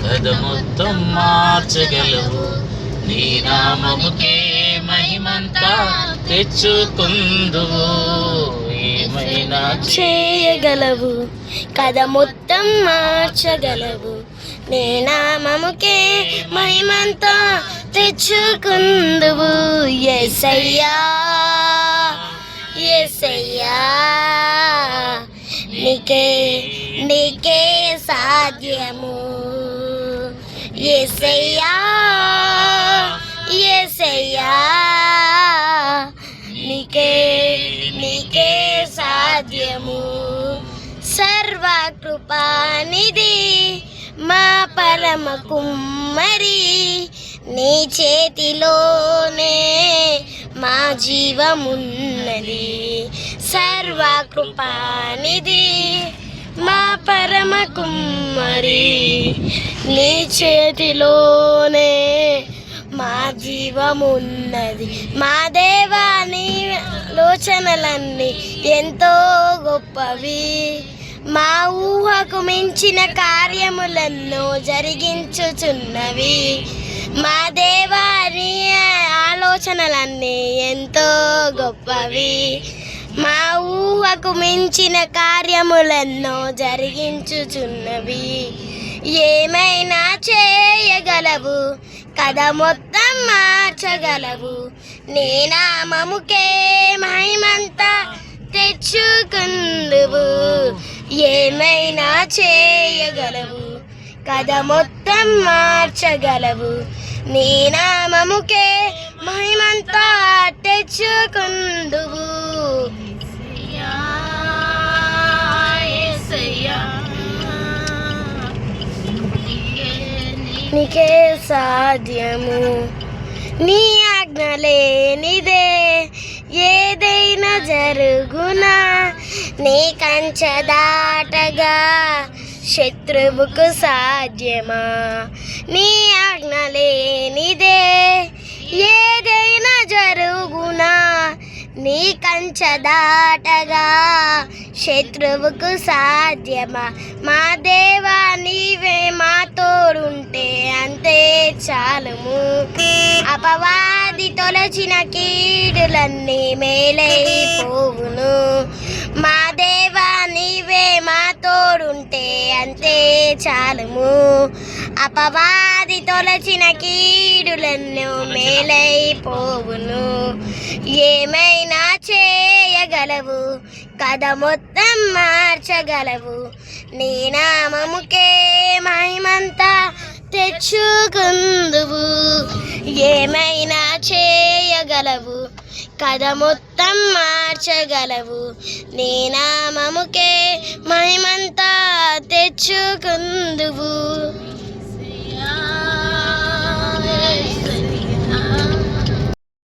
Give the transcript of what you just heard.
కథ మొత్తం మార్చగలవు. నీ నామముకే మహిమంతా తెచ్చుకుందువు. ఏమైనా చేయగలవు, కథ మొత్తం మార్చగలవు. నీ నామముకే మహిమంతా తెచ్చుకుందువు. యేసయ్యా యేసయ్యా, నీకే నీకే సాధ్యము. యేసయ్యా యేసయ్యా, నీకే నీకే సాధ్యము. సర్వకృపానిధి మా పరమ కుమ్మరి, నీ చేతిలోనే మా జీవమున్నది. సర్వకృపానిధి మా పరమ కుమ్మరి, నీ చేతిలోనే మా జీవమున్నది. మా దేవా, నీ ఆలోచనలన్నీ ఎంతో గొప్పవి. మా ఊహకు మించిన కార్యములను జరిగించుచున్నవి. మా దేవా, నీ ఆలోచనలన్నీ ఎంతో గొప్పవి. మా ఊహకు మించిన కార్యములను జరిగించుచున్నవి. ఏమైనా చేయగలవు, కథ మొత్తం మార్చగలవు. నీ నామముకే మహిమంతా తెచ్చుకుందువు. ఏమైనా చేయగలవు, కథ మొత్తం మార్చగలవు. నీ నామముకే మహిమంతా తెచ్చుకుందువు. నీకే సాధ్యము. నీ ఆజ్ఞ లేనిదే ఏదైనా జరుగునా. నీ కంచె దాటగా శత్రువుకు సాధ్యమా. నీ ఆజ్ఞ లేనిదే ఏదైనా జరుగునా. నీ కంచె దాటగా శత్రువుకు సాధ్యమా. మా దేవా, నీవే మా తోడుంటే అంతే చాలుము. అపవాది తొలచిన కీడులన్నీ మేలైపోవును. మా దేవా, నీవే మా తోడుంటే అంతే చాలుము. అపవాది తొలచిన కీడులన్నీ మేలైపోవును. ఏమైనా చేయగలవు, కథ మొత్తం మార్చగలవు. నీ నామముకే మహిమంతా తెచ్చుకుందువు. ఏమైనా చేయగలవు, కథ మొత్తం మార్చగలవు. నీ నామముకే మహిమంతా తెచ్చుకుందువు.